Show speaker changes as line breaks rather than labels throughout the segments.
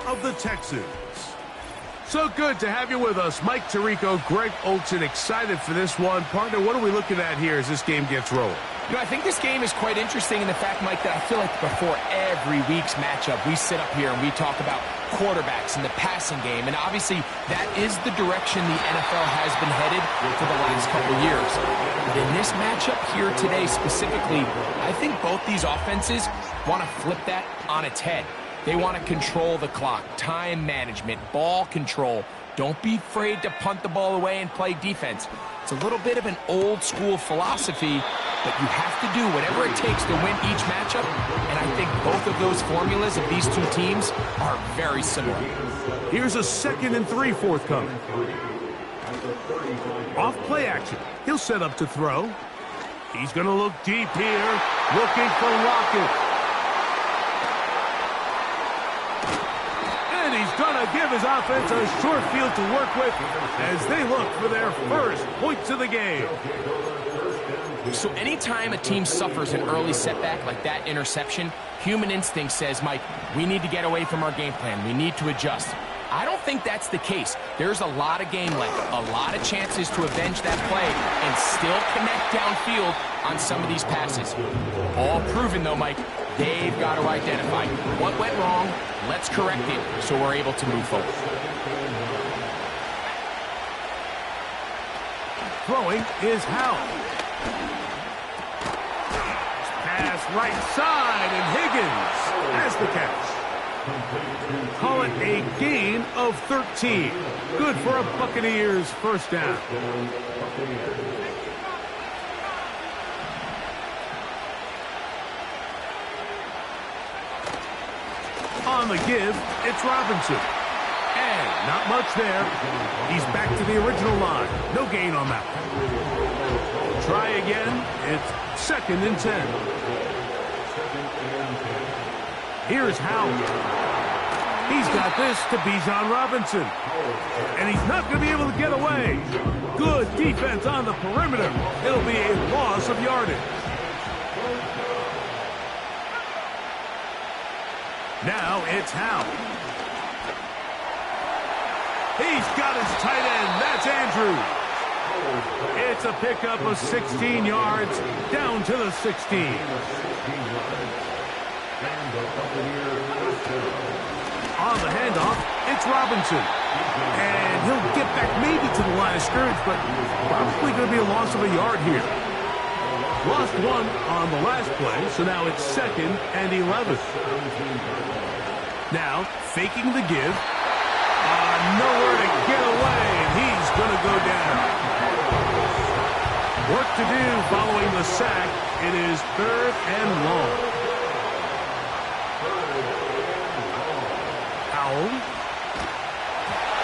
of the Texans. So good to have you with us. Mike Tirico, Greg Olsen, excited for this one. Partner, what are we looking at here as this game gets rolling?
You know, I think this game is quite interesting in the fact, Mike, that I feel like before every week's matchup, we sit up here and we talk about quarterbacks and the passing game. And obviously, that is the direction the NFL has been headed for the last couple years. But in this matchup here today specifically, I think both these offenses want to flip that on its head. They want to control the clock, time management, ball control. Don't be afraid to punt the ball away and play defense. It's a little bit of an old school philosophy, but you have to do whatever it takes to win each matchup. And I think both of those formulas of these two teams are very similar.
Here's a 2nd and 3 forthcoming. Off play action. He'll set up to throw. He's going to look deep here, looking for Lockett. And he's going to give his offense a short field to work with as they look for their first points of the game.
So anytime a team suffers an early setback like that interception, human instinct says, Mike, we need to get away from our game plan. We need to adjust. I don't think that's the case. There's a lot of game left, a lot of chances to avenge that play and still connect downfield on some of these passes. All proven, though, Mike, they've got to identify what went wrong, let's correct it so we're able to move forward.
Throwing is Howell. Pass right side, and Higgins has the catch. Call it a gain of 13. Good for a Buccaneers first down. On the give, it's Robinson. And not much there. He's back to the original line. No gain on that. Try again. It's 2nd and 10. Here's Howell. He's got this to Bijan Robinson. And he's not going to be able to get away. Good defense on the perimeter. It'll be a loss of yardage. Now it's Howell. He's got his tight end. That's Andrews. It's a pickup of 16 yards down to the 16. On the handoff, it's Robinson. And he'll get back maybe to the line of scrimmage, but probably going to be a loss of a yard here. Lost one on the last play, so now it's 2nd and 11. Now, faking the give. Nowhere to get away, and he's going to go down. Work to do following the sack. It is 3rd and long.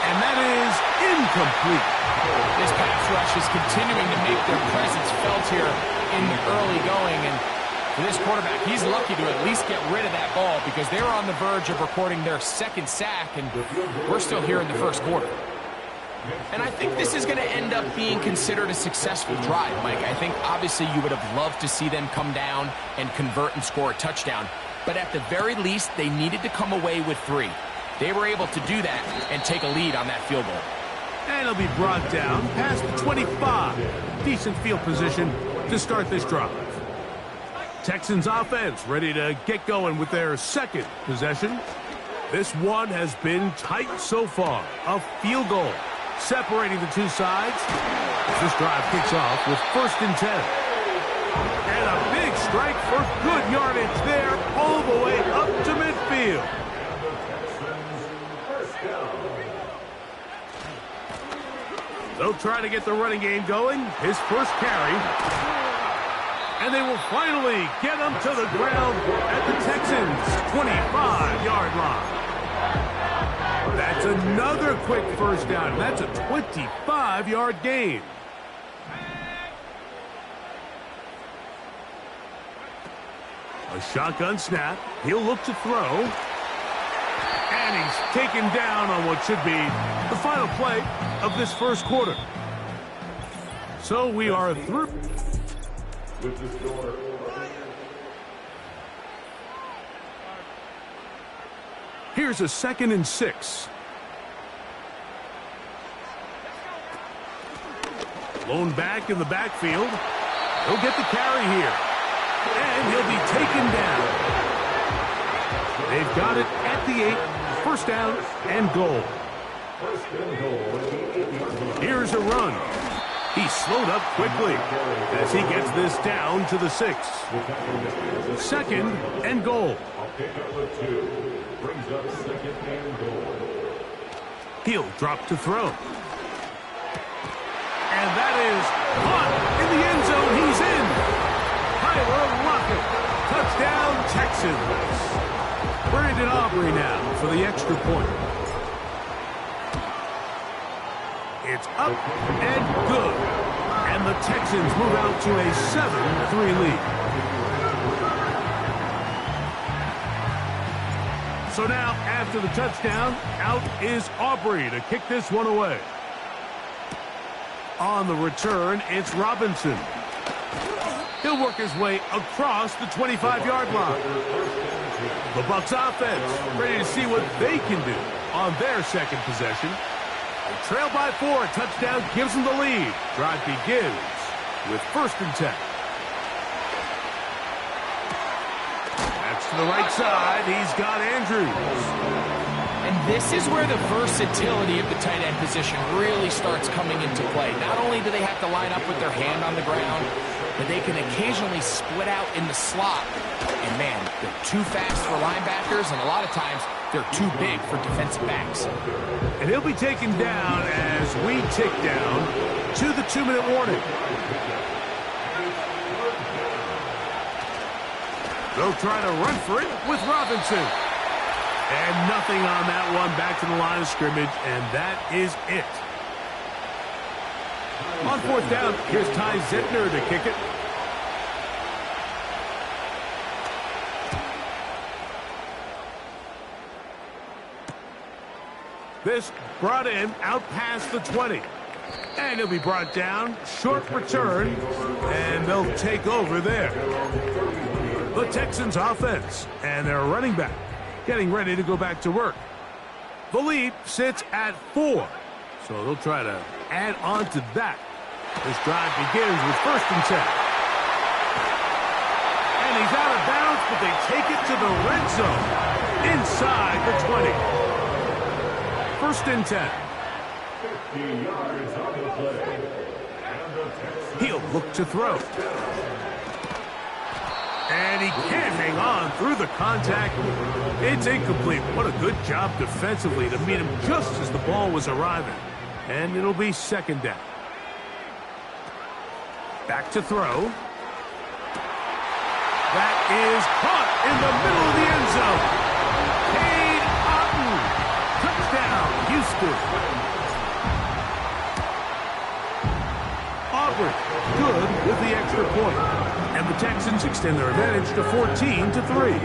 And that is incomplete.
This pass rush is continuing to make their presence felt here in the early going. And for this quarterback, he's lucky to at least get rid of that ball because they were on the verge of recording their 2nd sack, and we're still here in the first quarter. And I think this is going to end up being considered a successful drive, Mike. I think obviously you would have loved to see them come down and convert and score a touchdown. But at the very least, they needed to come away with 3. They were able to do that and take a lead on that field goal.
And it'll be brought down past the 25. Decent field position to start this drive. Texans offense ready to get going with their 2nd possession. This one has been tight so far. A field goal separating the two sides. As this drive kicks off with 1st and 10. And a big strike for good yardage there all the way up to midfield. They'll try to get the running game going. His first carry. And they will finally get him to the ground at the Texans' 25-yard line. That's another quick first down. That's a 25-yard gain. A shotgun snap. He'll look to throw. And he's taken down on what should be the final play of this first quarter. So we are through. Here's a 2nd and 6. Lone back in the backfield. He'll get the carry here. And he'll be taken down. They've got it at the 8. 1st down and goal. Here's a run. He slowed up quickly as he gets this down to the 6. 2nd and goal. He'll drop to throw. And that is caught in the end zone. He's in. Tyler Lockett. Touchdown, Texans. Brandon Aubrey now for the extra point. It's up and good. And the Texans move out to a 7-3 lead. So now, after the touchdown, out is Aubrey to kick this one away. On the return, it's Robinson. He'll work his way across the 25-yard line. The Bucs offense ready to see what they can do on their 2nd possession. They trail by 4. A touchdown gives them the lead. Drive begins with 1st and 10. That's to the right side. He's got Andrews.
And this is where the versatility of the tight end position really starts coming into play. Not only do they have to line up with their hand on the ground, but they can occasionally split out in the slot. And man, they're too fast for linebackers, and a lot of times they're too big for defensive backs.
And he'll be taken down as we tick down to the 2-minute warning. They'll try to run for it with Robinson. And nothing on that one. Back to the line of scrimmage, and that is it. On 4th down, here's Ty Zentner to kick it. This brought in out past the 20. And he'll be brought down. Short return, and they'll take over there. The Texans offense and their running back getting ready to go back to work. The lead sits at 4, so they'll try to add on to that. This drive begins with 1st and 10. And he's out of bounds, but they take it to the red zone inside the 20. 1st and 10. 50 yards on the play. He'll look to throw. And he can't hang on through the contact. It's incomplete. What a good job defensively to meet him just as the ball was arriving. And it'll be 2nd down. Back to throw. That is caught in the middle of the end zone. Cade Otton. Touchdown, Houston. Aubrey, good with the extra point. And the Texans extend their advantage to 14-3.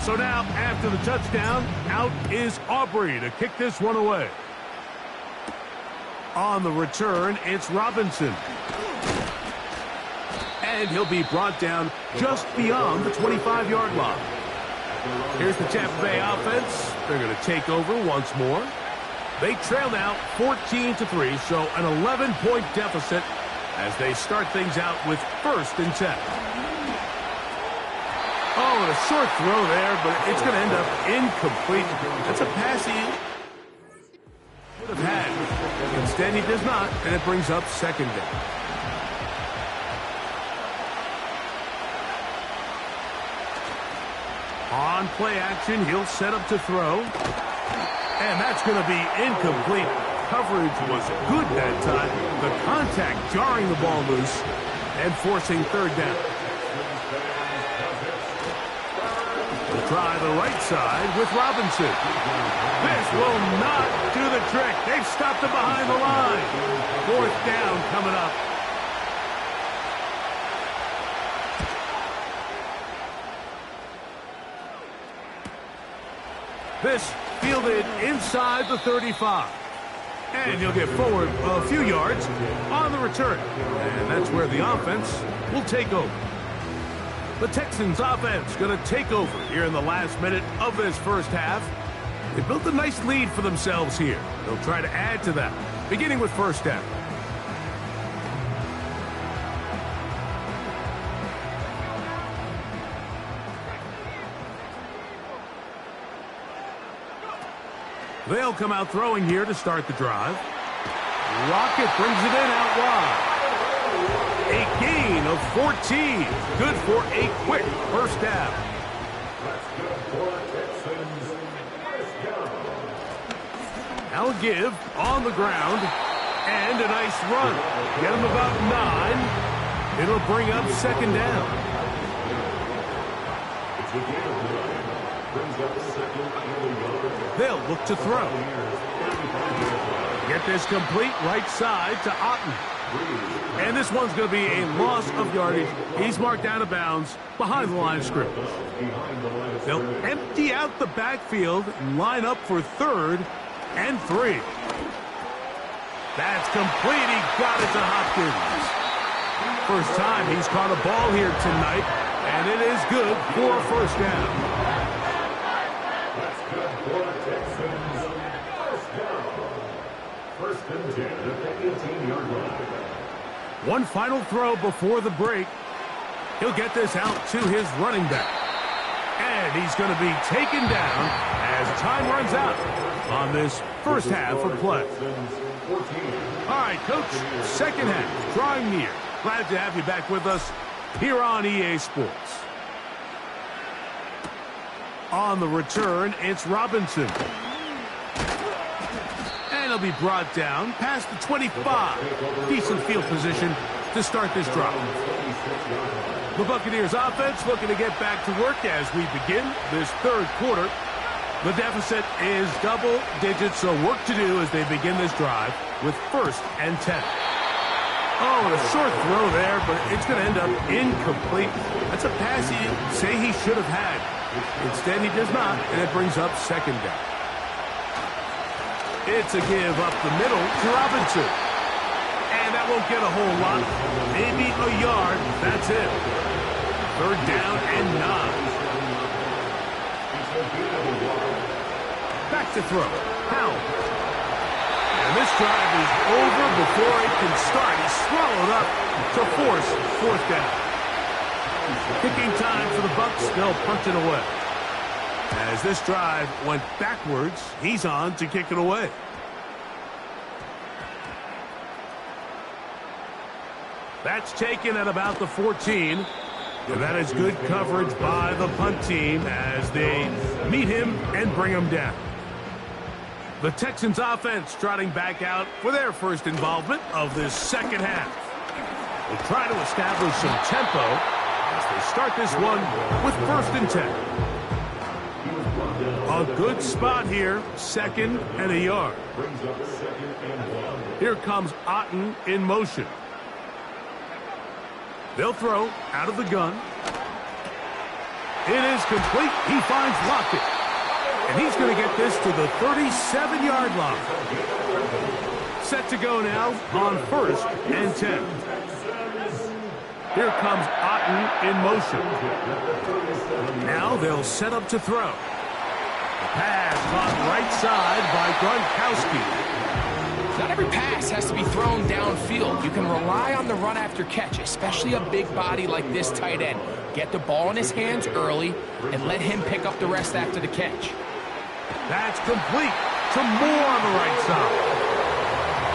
So now, after the touchdown, out is Aubrey to kick this one away. On the return, it's Robinson. And he'll be brought down just beyond the 25-yard line. Here's the Tampa Bay offense. They're going to take over once more. They trail now 14-3, so an 11-point deficit as they start things out with 1st and 10. Oh, and a short throw there, but it's going to end up incomplete. That's a pass he would have had. Instead, he does not, and it brings up 2nd down. On play action, he'll set up to throw. And that's going to be incomplete. Coverage was good that time. The contact jarring the ball loose and forcing 3rd down. We'll try the right side with Robinson. This will not do the trick. They've stopped him behind the line. 4th down coming up. This fielded inside the 35. And he'll get forward a few yards on the return. And that's where the offense will take over. The Texans offense going to take over here in the last minute of this first half. They built a nice lead for themselves here. They'll try to add to that, beginning with first down. They'll come out throwing here to start the drive. Rocket brings it in out wide. A gain of 14. Good for a quick first down. Now give on the ground. And a nice run. Get him about 9. It'll bring up second down. They'll look to throw. Get this complete right side to Otten. And this one's going to be a loss of yardage. He's marked out of bounds behind the line of scrimmage. They'll empty out the backfield and line up for 3rd and 3. That's complete. He got it to Hopkins. First time he's caught a ball here tonight, and it is good for a first down. One final throw before the break. He'll get this out to his running back. And he's going to be taken down as time runs out on this first half of play. All right, Coach, second half drawing near. Glad to have you back with us here on EA Sports. On the return, it's Robinson. And he'll be brought down past the 25. Decent field position to start this drive. The Buccaneers offense looking to get back to work as we begin this third quarter. The deficit is double digits, so work to do as they begin this drive with 1st and 10. Oh, and a short throw there, but it's going to end up incomplete. That's a pass you say he should have had. Instead, he does not, and it brings up second down. It's a give up the middle to Robinson. And that won't get a whole lot. Maybe a yard. That's it. 3rd down and 9. Back to throw. Howell. And this drive is over before it can start. He's swallowed up to force 4th down. Kicking time for the Bucs. They'll punt it away. As this drive went backwards, he's on to kick it away. That's taken at about the 14. And that is good coverage by the punt team as they meet him and bring him down. The Texans offense trotting back out for their first involvement of this second half. They'll try to establish some tempo as they start this one with 1st and 10. A good spot here, 2nd and a yard. Here comes Otten in motion. They'll throw out of the gun. It is complete. He finds Lockett. And he's going to get this to the 37-yard line. Set to go now on 1st and 10. Here comes Otten in motion. Now they'll set up to throw. The pass caught right side by Gronkowski.
Not every pass has to be thrown downfield. You can rely on the run after catch, especially a big body like this tight end. Get the ball in his hands early and let him pick up the rest after the catch.
That's complete to Moore on the right side.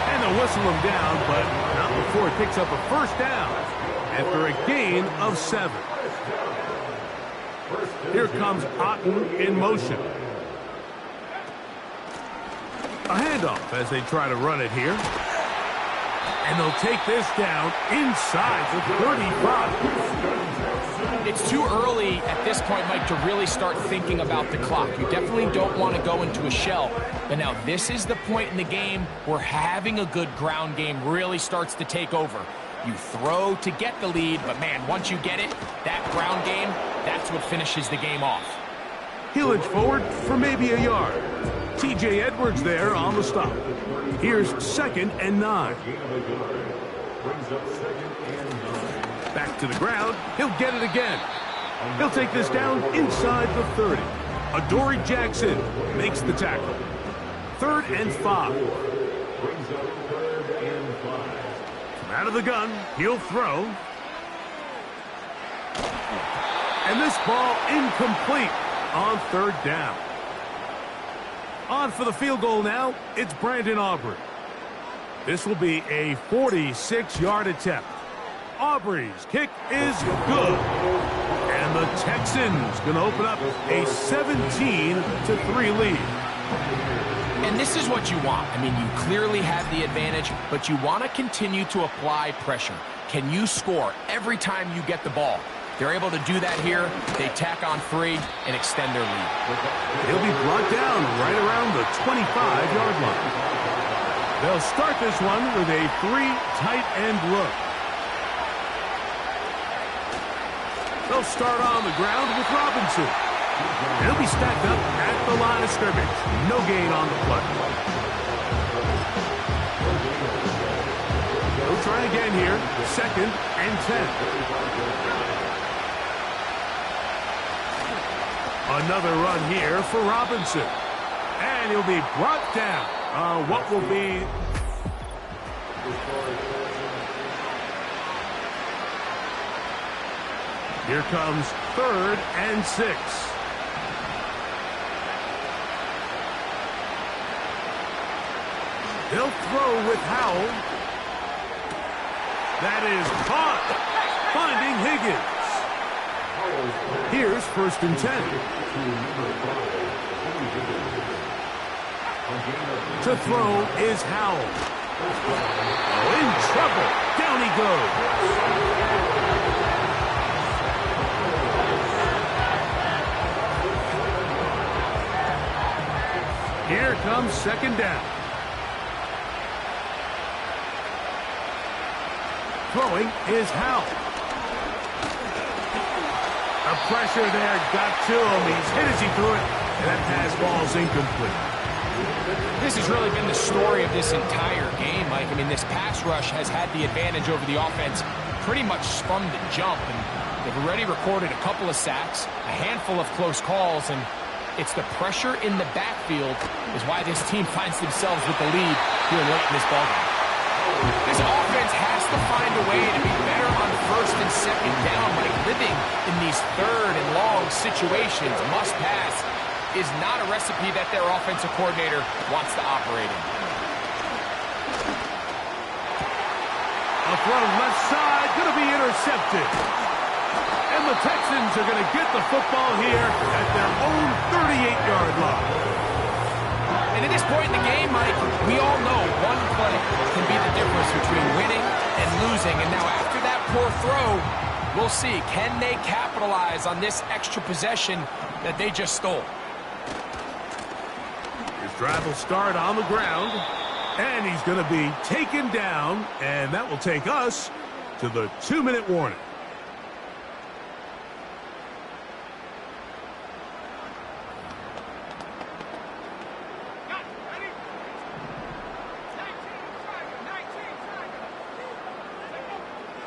And they'll whistle him down, but not before he picks up a first down after a gain of 7. Here comes Otten in motion. A handoff as they try to run it here. And they'll take this down inside the 35.
It's too early at this point, Mike, to really start thinking about the clock. You definitely don't want to go into a shell. But now this is the point in the game where having a good ground game really starts to take over. You throw to get the lead, but man, once you get it, that ground game, that's what finishes the game off.
He'll edge forward for maybe a yard. T.J. Edwards there on the stop. Here's 2nd and 9. Back to the ground. He'll get it again. He'll take this down inside the 30. Adoree Jackson makes the tackle. 3rd and 5. From out of the gun, he'll throw. And this ball incomplete on 3rd down. On for the field goal now, it's Brandon Aubrey. This will be a 46-yard attempt. Aubrey's kick is good. And the Texans going to open up a 17-3 lead.
And this is what you want. I mean, you clearly have the advantage, but you want to continue to apply pressure. Can you score every time you get the ball? They're able to do that here. They tack on 3 and extend their lead.
He'll be brought down right around the 25-yard line. They'll start this one with a 3 tight end look. They'll start on the ground with Robinson. He'll be stacked up at the line of scrimmage. No gain on the play. They'll try again here. 2nd and 10. Another run here for Robinson. And he'll be brought down. What will be... Here comes 3rd and 6. They'll throw with Howell. That is caught. Finding Higgins. Here's 1st and 10. To throw is Howell. Oh, in trouble. Down he goes. Here comes 2nd down. Throwing is Howell. The pressure there got to him. He's hit as he threw it, and that pass ball's incomplete.
This has really been the story of this entire game, Mike. I mean, this pass rush has had the advantage over the offense pretty much from the jump, and they've already recorded a couple of sacks, a handful of close calls, and it's the pressure in the backfield is why this team finds themselves with the lead here late in this ballgame. This offense has to find a way to be better on 1st and 2nd down. Like living in these 3rd and long situations, must pass, is not a recipe that their offensive coordinator wants to operate in.
A throw left side, going to be intercepted. And the Texans are going to get the football here at their own 38-yard line.
And at this point in the game, Mike, we all know one play can be the difference between winning and losing. And now after that poor throw, we'll see, can they capitalize on this extra possession that they just stole?
His drive will start on the ground, and he's going to be taken down, and that will take us to the 2-minute warning.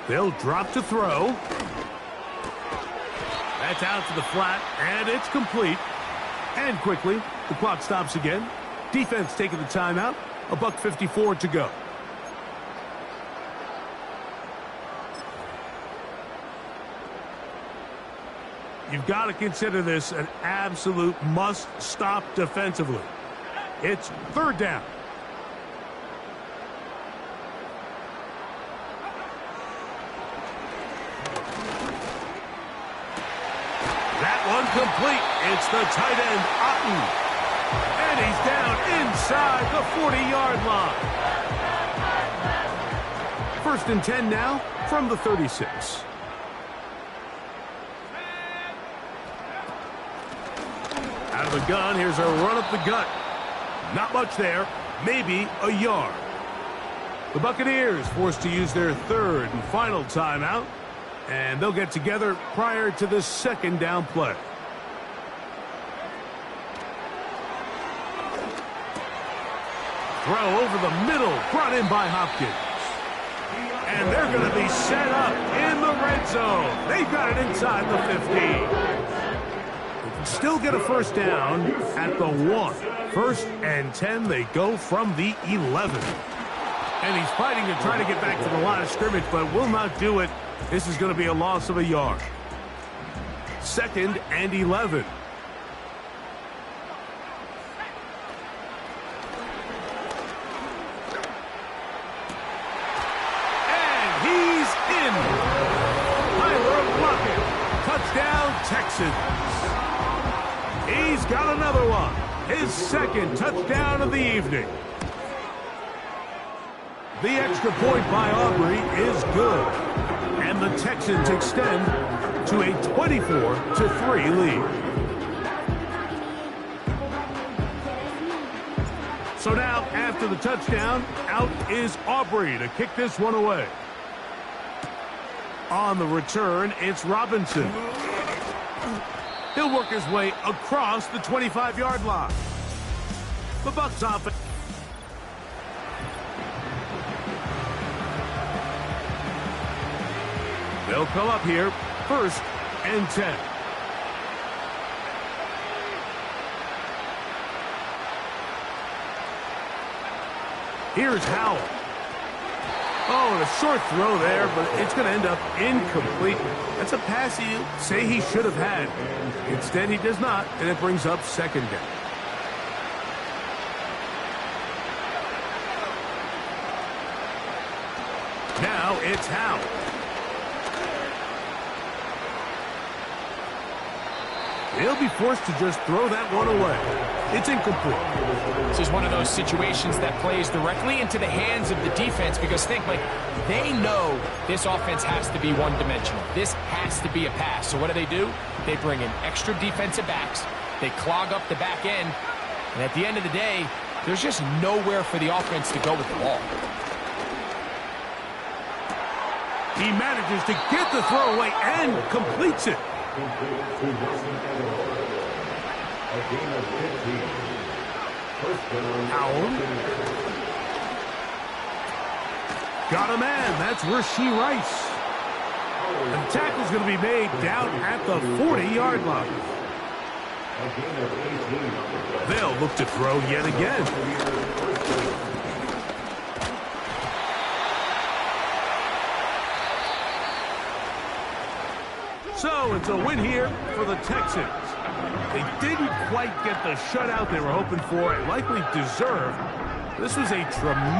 They'll drop to throw. That's out to the flat, and it's complete. And quickly, the clock stops again. Defense taking the timeout. $1:54 to go. You've got to consider this an absolute must-stop defensively. It's 3rd down. Complete. It's the tight end, Otten. And he's down inside the 40-yard line. 1st and 10 now from the 36. Out of the gun, here's a run up the gut. Not much there, maybe a yard. The Buccaneers forced to use their 3rd and final timeout, and they'll get together prior to the 2nd down play. Throw over the middle, brought in by Hopkins. And they're going to be set up in the red zone. They've got it inside the 15. They can still get a first down at the 1. First and 10, they go from the 11. And he's fighting to try to get back to the line of scrimmage, but will not do it. This is going to be a loss of a yard. Second and 11. Texans. He's got another one. His second touchdown of the evening. The extra point by Aubrey is good. And the Texans extend to a 24-3 lead. So now, after the touchdown, out is Aubrey to kick this one away. On the return, it's Robinson. He'll work his way across the 25-yard line. The Bucs offense. They'll come up here, first and 10. Here's Howell. Oh, and a short throw there, but it's going to end up incomplete. That's a pass he'll say he should have had. Instead, he does not, and it brings up second down. Now it's Howell. He'll be forced to just throw that one away. It's incomplete.
This is one of those situations that plays directly into the hands of the defense because think, like, they know this offense has to be one-dimensional. This has to be a pass. So what do? They bring in extra defensive backs. They clog up the back end. And at the end of the day, there's just nowhere for the offense to go with the ball.
He manages to get the throw away and completes it. Howell. Got a man. That's Rashee Rice. And the tackle's going to be made down at the 40-yard line. They'll look to throw yet again. So it's a win here for the Texans. They didn't quite get the shutout they were hoping for and likely deserved. This was a tremendous